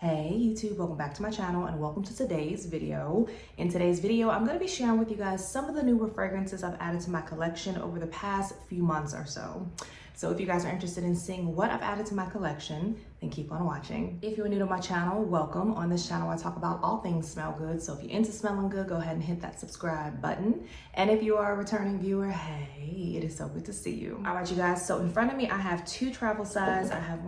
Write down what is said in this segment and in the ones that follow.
Hey YouTube, welcome back to my channel and welcome to today's video. In today's video, I'm going to be sharing with you guys some of the newer fragrances I've added to my collection over the past few months or so. So if you guys are interested in seeing what I've added to my collection, then keep on watching. If you're new to my channel, welcome. On this channel, I talk about all things smell good. So if you're into smelling good, go ahead and hit that subscribe button. And if you are a returning viewer, hey, it is so good to see you. All right, you guys. So in front of me, I have two travel size. I have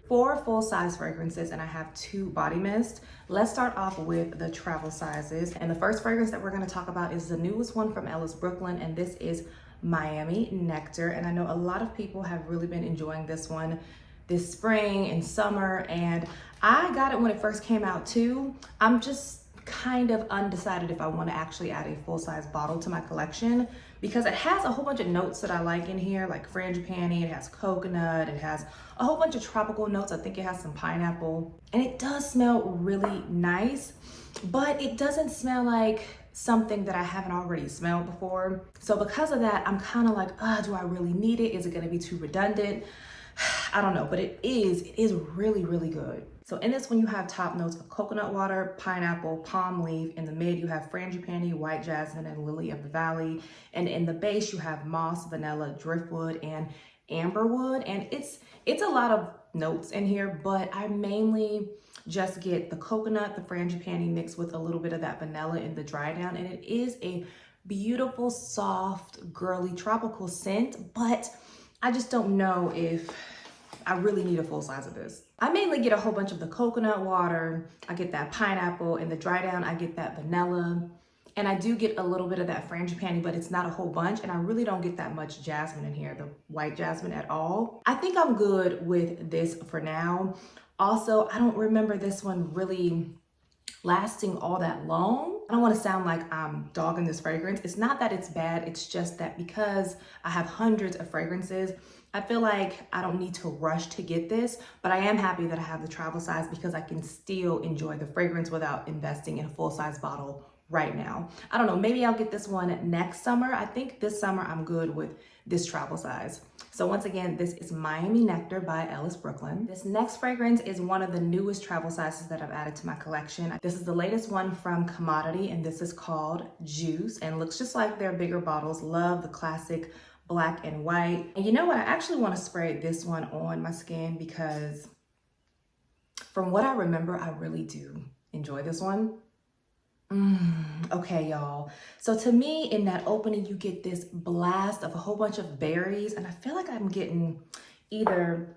4 full size fragrances and I have 2 body mist. Let's start off with the travel sizes. And the first fragrance that we're going to talk about is the newest one from Ellis, Brooklyn. And this is Miami Nectar. And I know a lot of people have really been enjoying this one this spring and summer, and I got it when it first came out too. I'm just kind of undecided if I want to actually add a full-size bottle to my collection because it has a whole bunch of notes that I like in here, like frangipani, it has coconut, it has a whole bunch of tropical notes. I think it has some pineapple, and it does smell really nice, but it doesn't smell like something that I haven't already smelled before. So because of that, I'm kind of like, do I really need it? Is it going to be too redundant? I don't know, but it is really, really good. So in this one, you have top notes of coconut water, pineapple, palm leaf. In the mid, you have frangipani, white jasmine, and lily of the valley. And in the base, you have moss, vanilla, driftwood, and amberwood. And it's a lot of notes in here, but I mainly just get the coconut, the frangipani mixed with a little bit of that vanilla in the dry down. And it is a beautiful, soft, girly, tropical scent, but I just don't know if I really need a full size of this. I mainly get a whole bunch of the coconut water. I get that pineapple. In the dry down, I get that vanilla. And I do get a little bit of that frangipani, but it's not a whole bunch. And I really don't get that much jasmine in here, the white jasmine at all. I think I'm good with this for now. Also, I don't remember this one really lasting all that long. I don't want to sound like I'm dogging this fragrance. It's not that it's bad. It's just that because I have hundreds of fragrances, I feel like I don't need to rush to get this, but I am happy that I have the travel size because I can still enjoy the fragrance without investing in a full size bottle right now. I don't know, maybe I'll get this one next summer. I think this summer I'm good with this travel size. So once again, this is Miami Nectar by Ellis, Brooklyn. This next fragrance is one of the newest travel sizes that I've added to my collection. This is the latest one from Commodity, and this is called Juice, and looks just like their bigger bottles. Love the classic black and white. And you know what? I actually want to spray this one on my skin because from what I remember, I really do enjoy this one. Okay, y'all. So to me, in that opening, you get this blast of a whole bunch of berries, and I feel like I'm getting either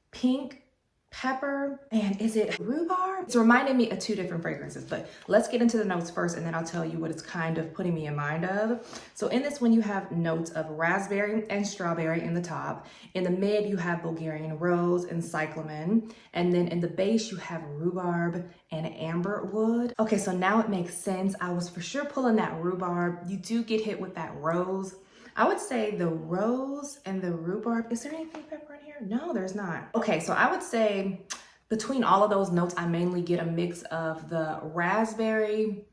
pink pepper, and is it rhubarb? It's reminding me of 2 different fragrances, but let's get into the notes first and then I'll tell you what it's kind of putting me in mind of. So in this one, you have notes of raspberry and strawberry in the top. In the mid, you have Bulgarian rose and cyclamen. And then in the base, you have rhubarb and amberwood. Okay, so now it makes sense. I was for sure pulling that rhubarb. You do get hit with that rose. I would say the rose and the rhubarb. Is there any pink pepper in here? No, there's not. Okay, so I would say between all of those notes, I mainly get a mix of the raspberry,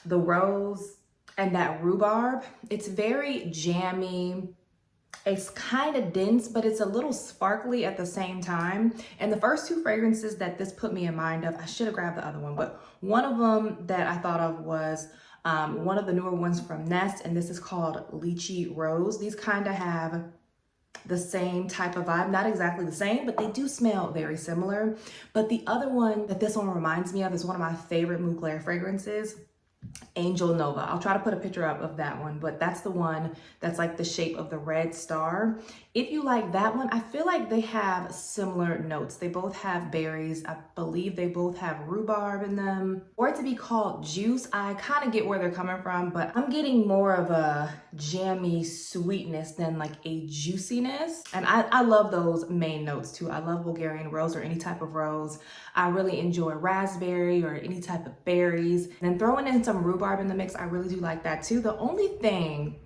the rose, and that rhubarb. It's very jammy. It's kind of dense, but it's a little sparkly at the same time. And the first 2 fragrances that this put me in mind of, I should have grabbed the other one, but one of them that I thought of was one of the newer ones from Nest, and this is called Lychee Rose. These kind of have the same type of vibe, not exactly the same, but they do smell very similar. But the other one that this one reminds me of is one of my favorite Eclair fragrances, Angel Nova. I'll try to put a picture up of that one, but that's the one that's like the shape of the red star. If you like that one, I feel like they have similar notes. They both have berries. I believe they both have rhubarb in them. For it to be called Juice, I kind of get where they're coming from, but I'm getting more of a jammy sweetness than like a juiciness. And I love those main notes too. I love Bulgarian rose or any type of rose. I really enjoy raspberry or any type of berries. And then throwing in some rhubarb in the mix, I really do like that too. The only thing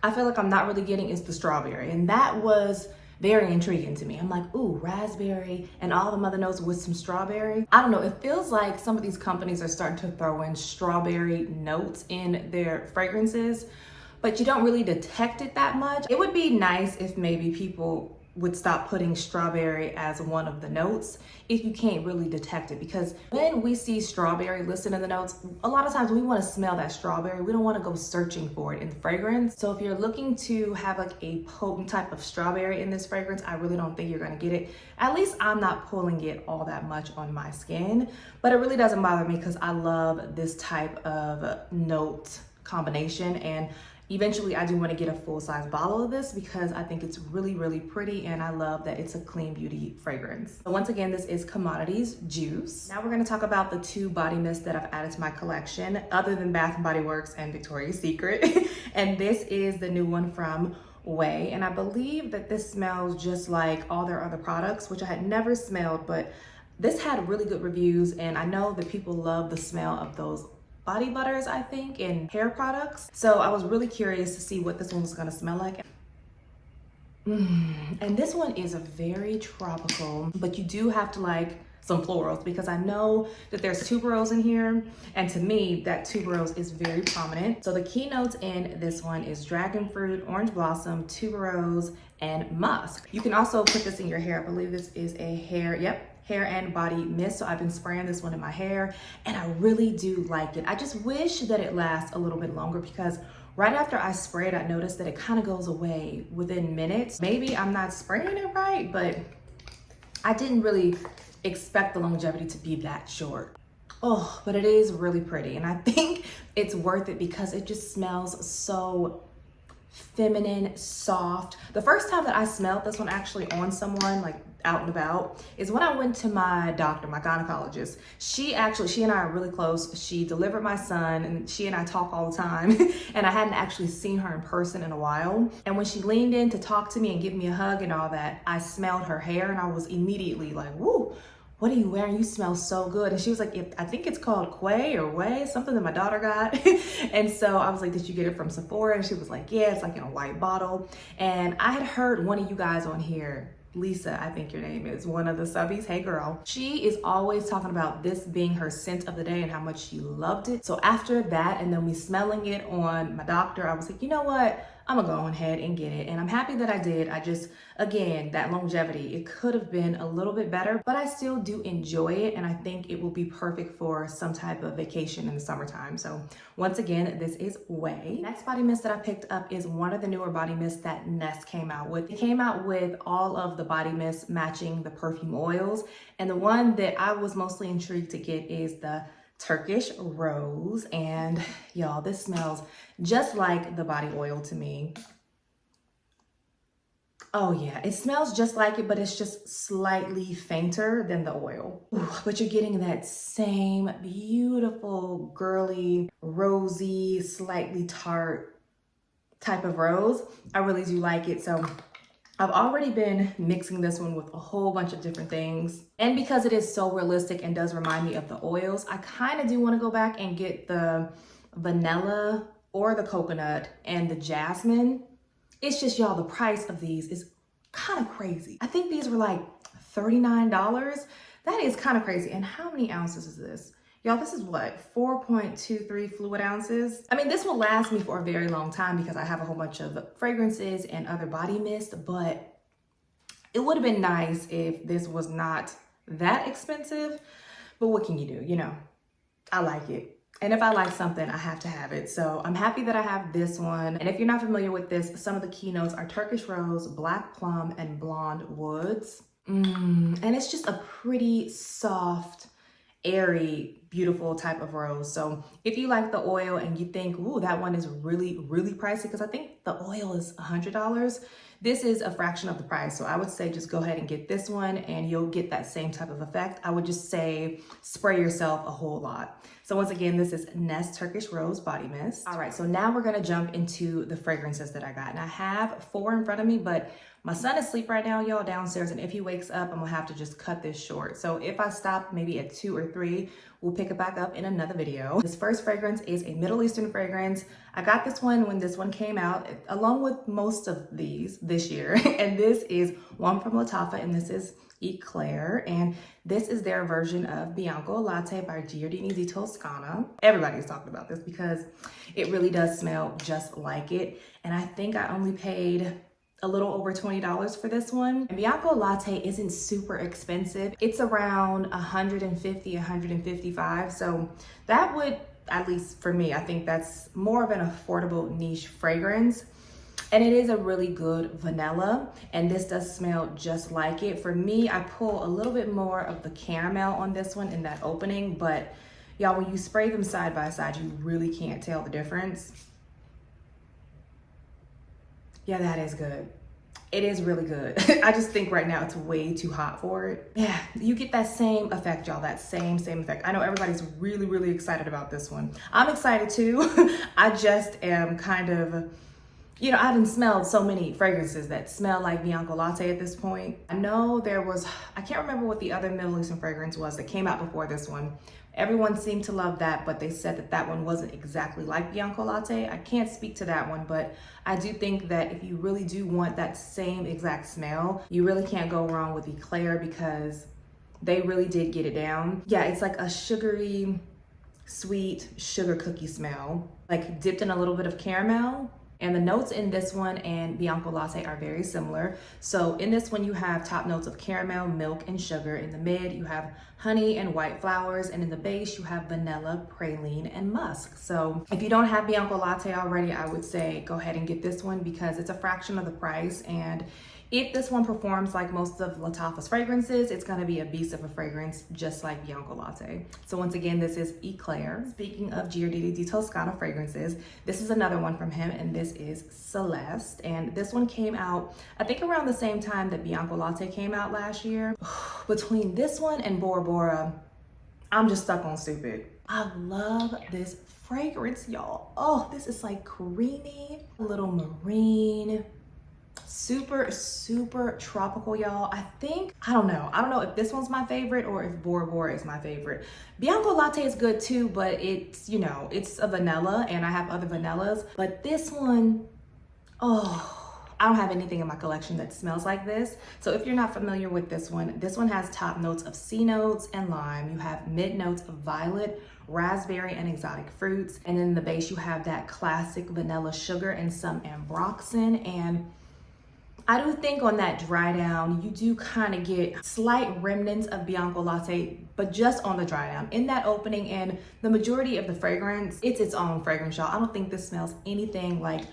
I feel like I'm not really getting is the strawberry, and that was very intriguing to me. I'm like, ooh, raspberry and all the other notes with some strawberry. I don't know, it feels like some of these companies are starting to throw in strawberry notes in their fragrances, but you don't really detect it that much. It would be nice if maybe people would stop putting strawberry as one of the notes if you can't really detect it, because when we see strawberry listed in the notes, a lot of times we want to smell that strawberry. We don't want to go searching for it in the fragrance. So if you're looking to have like a potent type of strawberry in this fragrance, I really don't think you're going to get it. At least I'm not pulling it all that much on my skin, but it really doesn't bother me because I love this type of note combination. And eventually I do want to get a full-size bottle of this because I think it's really, really pretty, and I love that it's a clean beauty fragrance. So once again, this is Commodities Juice. Now we're going to talk about the 2 body mists that I've added to my collection other than Bath & Body Works and Victoria's Secret. And this is the new one from QUAI, and I believe that this smells just like all their other products, which I had never smelled, but this had really good reviews, and I know that people love the smell of those body butters, I think, and hair products. So I was really curious to see what this one was gonna smell like. And this one is a very tropical, but you do have to like some florals because I know that there's tuberose in here, and to me that tuberose is very prominent. So the key notes in this one is dragon fruit, orange blossom, tuberose, and musk. You can also put this in your hair. I believe this is a hair and body mist. So I've been spraying this one in my hair and I really do like it. I just wish that it lasts a little bit longer because right after I spray it, I noticed that it kind of goes away within minutes. Maybe I'm not spraying it right, but I didn't really expect the longevity to be that short. Oh, but it is really pretty, and I think it's worth it because it just smells so feminine, soft. The first time that I smelled this one actually on someone, like out and about, is when I went to my doctor, my gynecologist. She and I are really close. She delivered my son, and she and I talk all the time. And I hadn't actually seen her in person in a while. And when she leaned in to talk to me and give me a hug and all that, I smelled her hair and I was immediately like, woo, what are you wearing? You smell so good. And she was like, I think it's called QUAI or QUAI, something that my daughter got. And so I was like, did you get it from Sephora? And she was like, yeah, it's like in a white bottle. And I had heard one of you guys on here, Lisa, I think your name is, one of the subbies, hey girl, she is always talking about this being her scent of the day and how much she loved it. So after that, and then me smelling it on my doctor, I was like, you know what? I'm gonna go ahead and get it. And I'm happy that I did. I just, again, that longevity, it could have been a little bit better, but I still do enjoy it. And I think it will be perfect for some type of vacation in the summertime. So once again, this is QUAI. Next body mist that I picked up is one of the newer body mists that Nest came out with. It came out with all of the body mists matching the perfume oils. And the one that I was mostly intrigued to get is the Turkish Rose, and y'all, this smells just like the body oil to me. Oh yeah, it smells just like it, but it's just slightly fainter than the oil. Ooh, but you're getting that same beautiful, girly, rosy, slightly tart type of rose. I really do like it. So I've already been mixing this one with a whole bunch of different things. And because it is so realistic and does remind me of the oils, I kind of do want to go back and get the vanilla or the coconut and the jasmine. It's just, y'all, the price of these is kind of crazy. I think these were like $39. That is kind of crazy. And how many ounces is this? Y'all, this is what, 4.23 fluid ounces? I mean, this will last me for a very long time because I have a whole bunch of fragrances and other body mist, but it would have been nice if this was not that expensive. But what can you do? You know, I like it. And if I like something, I have to have it. So I'm happy that I have this one. And if you're not familiar with this, some of the keynotes are Turkish Rose, Black Plum, and Blonde Woods. And it's just a pretty soft, airy, beautiful type of rose. So if you like the oil and you think, ooh, that one is really, really pricey, because I think the oil is $100, this is a fraction of the price. So I would say just go ahead and get this one and you'll get that same type of effect. I would just say spray yourself a whole lot. So once again, this is Nest Turkish Rose Body Mist. All right, so now we're gonna jump into the fragrances that I got. And I have 4 in front of me, but my son is asleep right now, y'all, downstairs. And if he wakes up, I'm gonna have to just cut this short. So if I stop maybe at 2 or 3, we'll pick it back up in another video. This first fragrance is a Middle Eastern fragrance. I got this one when this one came out, along with most of these this year. And this is one from Lattafa, and this is Eclair. And this is their version of Bianco Latte by Giordini di Toscana. Everybody's talking about this because it really does smell just like it. And I think I only paid a little over $20 for this one. And Bianco Latte isn't super expensive. It's around 150, 155. So that would, at least for me, I think that's more of an affordable niche fragrance. And it is a really good vanilla, and this does smell just like it. For me, I pull a little bit more of the caramel on this one in that opening, but y'all, when you spray them side by side, you really can't tell the difference. Yeah, that is good. It is really good. I just think right now it's way too hot for it. Yeah, you get that same effect, y'all, that same effect. I know everybody's really, really excited about this one. I'm excited too. I just am kind of, you know, I haven't smelled so many fragrances that smell like Bianco Latte at this point. I know there was, I can't remember what the other Middle Eastern fragrance was that came out before this one. Everyone seemed to love that, but they said that that one wasn't exactly like Bianco Latte. I can't speak to that one, but I do think that if you really do want that same exact smell, you really can't go wrong with Eclair because they really did get it down. Yeah, it's like a sugary, sweet sugar cookie smell, like dipped in a little bit of caramel. And the notes in this one and Bianco Latte are very similar. So in this one, you have top notes of caramel, milk, and sugar. In the mid, you have honey and white flowers. And in the base, you have vanilla, praline, and musk. So if you don't have Bianco Latte already, I would say go ahead and get this one because it's a fraction of the price. And if this one performs like most of Lattafa's fragrances, it's gonna be a beast of a fragrance, just like Bianco Latte. So once again, this is Eclair. Speaking of Giordini di Toscana fragrances, this is another one from him, and this is Celeste. And this one came out, I think around the same time that Bianco Latte came out last year. Between this one and Bora Bora, I'm just stuck on stupid. I love this fragrance, y'all. Oh, this is like creamy, a little marine, super tropical, y'all. I don't know if this one's my favorite or if Bora Bora is my favorite. Bianco Latte is good too, but it's, you know, it's a vanilla and I have other vanillas, but this one, oh, I don't have anything in my collection that smells like this. So if you're not familiar with this one has top notes of C notes and lime. You have mid notes of violet, raspberry, and exotic fruits. And in the base, you have that classic vanilla sugar and some ambroxan. And I do think on that dry down, you do kind of get slight remnants of Bianco Latte, but just on the dry down. In that opening and the majority of the fragrance, it's its own fragrance, y'all. I don't think this smells anything like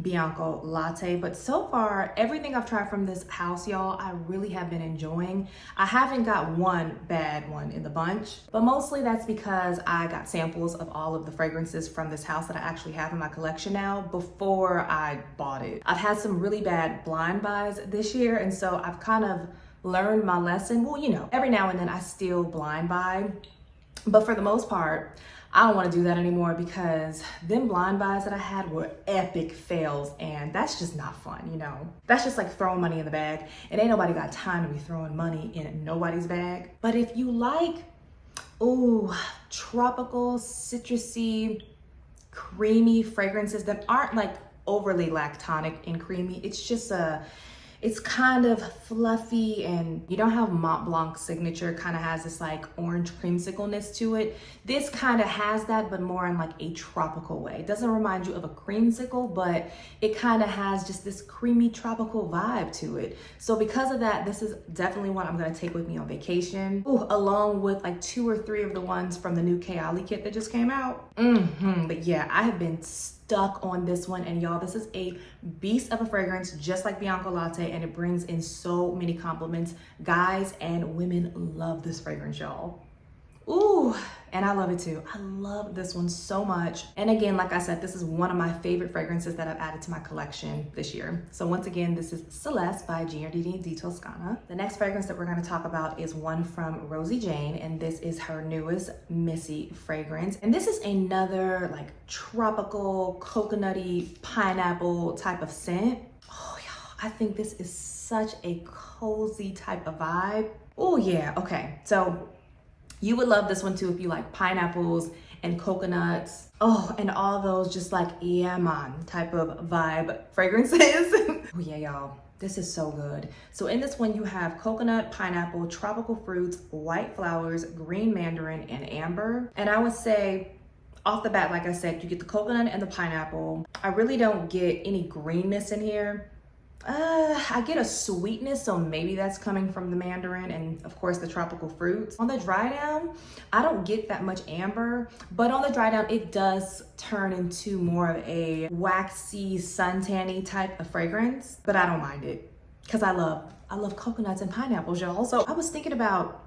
Bianco Latte, but so far everything I've tried from this house, y'all, I really have been enjoying. I haven't got one bad one in the bunch, but mostly that's because I got samples of all of the fragrances from this house that I actually have in my collection now before I bought it. I've had some really bad blind buys this year, and so I've kind of learned my lesson. Well, you know, every now and then I still blind buy, but for the most part I don't want to do that anymore because them blind buys that I had were epic fails, and that's just not fun, you know? That's just like throwing money in the bag, and ain't nobody got time to be throwing money in nobody's bag. But if you like, ooh, tropical, citrusy, creamy fragrances that aren't like overly lactonic and creamy, it's kind of fluffy, and you don't have Mont Blanc signature, kind of has this like orange creamsicleness to it. This kind of has that, but more in like a tropical way. It doesn't remind you of a creamsicle, but it kind of has just this creamy tropical vibe to it. So because of that, this is definitely one I'm gonna take with me on vacation. Ooh, along with like 2 or 3 of the ones from the new QUAI kit that just came out. But yeah, I have been stuck on this one, and y'all, this is a beast of a fragrance, just like Bianco Latte, and it brings in so many compliments. Guys and women love this fragrance, y'all. Ooh, and I love it too. I love this one so much. And again, like I said, this is one of my favorite fragrances that I've added to my collection this year. So once again, this is Celeste by Giordini di Toscana. The next fragrance that we're going to talk about is one from Rosie Jane, and this is her newest Missy fragrance. And this is another like tropical, coconutty, pineapple type of scent. Oh, y'all, I think this is such a cozy type of vibe. Oh yeah, okay. So you would love this one too if you like pineapples and coconuts. Oh, and all those just like, yeah man, type of vibe fragrances. Oh yeah, y'all, this is so good. So in this one, you have coconut, pineapple, tropical fruits, white flowers, green mandarin, and amber. And I would say off the bat, like I said, you get the coconut and the pineapple. I really don't get any greenness in here. I get a sweetness, so maybe that's coming from the mandarin and of course the tropical fruits. On the dry down, I don't get that much amber, but on the dry down, it does turn into more of a waxy, suntanny type of fragrance, but I don't mind it because I love coconuts and pineapples, y'all. So I was thinking about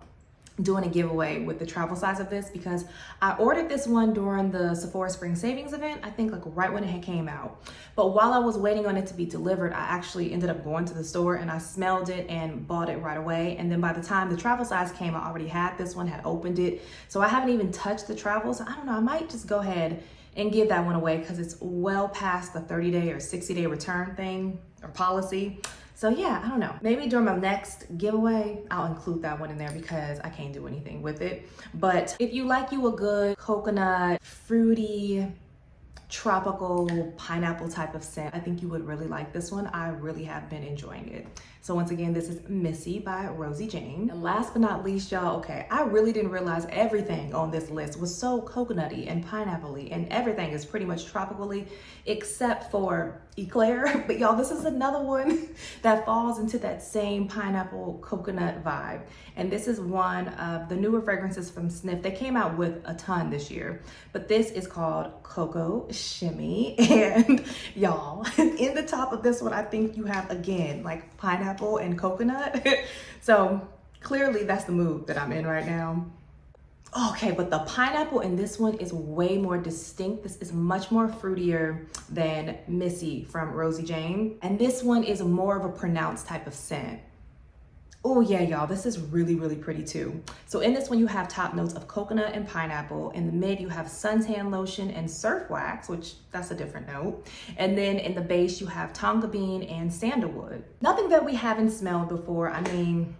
doing a giveaway with the travel size of this because I ordered this one during the Sephora Spring Savings event, I think like right when it had came out. But while I was waiting on it to be delivered, I actually ended up going to the store and I smelled it and bought it right away. And then by the time the travel size came, I already had this one, had opened it. So I haven't even touched the travel. So I don't know, I might just go ahead and give that one away because it's well past the 30-day or 60-day return thing or policy. So yeah, I don't know. Maybe during my next giveaway, I'll include that one in there because I can't do anything with it. But if you like you a good coconut, fruity, tropical, pineapple type of scent, I think you would really like this one. I really have been enjoying it. So once again, this is Missy by Rosie Jane. And last but not least, y'all, okay, I really didn't realize everything on this list was so coconutty and pineapple-y, and everything is pretty much tropically except for Eclair. But y'all, this is another one that falls into that same pineapple coconut vibe. And this is one of the newer fragrances from SNIF. They came out with a ton this year, but this is called Coco Shimmy. And y'all, in the top of this one, I think you have, again, like pineapple and coconut. So clearly that's the mood that I'm in right now. Okay, but the pineapple in this one is way more distinct. This is much more fruitier than Missy from Rosie Jane. And this one is more of a pronounced type of scent. Oh yeah, y'all, this is really, really pretty too. So in this one, you have top notes of coconut and pineapple. In the mid, you have suntan lotion and surf wax, which that's a different note. And then in the base, you have tonka bean and sandalwood. Nothing that we haven't smelled before. I mean,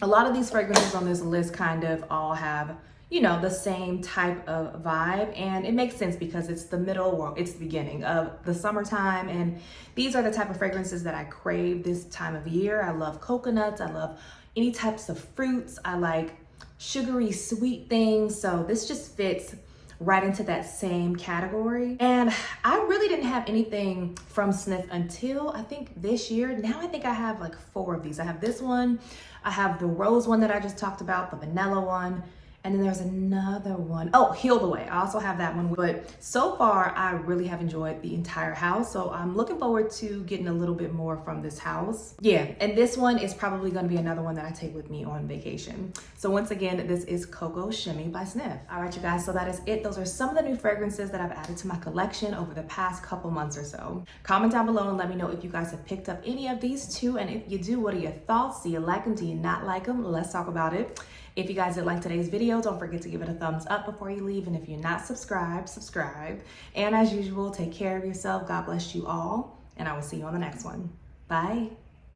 a lot of these fragrances on this list kind of all have, you know, the same type of vibe, and it makes sense because it's the middle, or it's the beginning of the summertime, and these are the type of fragrances that I crave this time of year. I love coconuts, I love any types of fruits, I like sugary sweet things, so this just fits right into that same category. And I really didn't have anything from SNIF until I think this year. Now I think I have like 4 of these. I have this one, I have the rose one that I just talked about, the vanilla one, and then there's another one. Oh, Heal the Way. I also have that one. But so far, I really have enjoyed the entire house. So I'm looking forward to getting a little bit more from this house. Yeah, and this one is probably gonna be another one that I take with me on vacation. So once again, this is Coco Shimmy by SNIF. All right, you guys, so that is it. Those are some of the new fragrances that I've added to my collection over the past couple months or so. Comment down below and let me know if you guys have picked up any of these too. And if you do, what are your thoughts? Do you like them? Do you not like them? Let's talk about it. If you guys did like today's video, don't forget to give it a thumbs up before you leave. And if you're not subscribed, subscribe. And as usual, take care of yourself. God bless you all. And I will see you on the next one. Bye.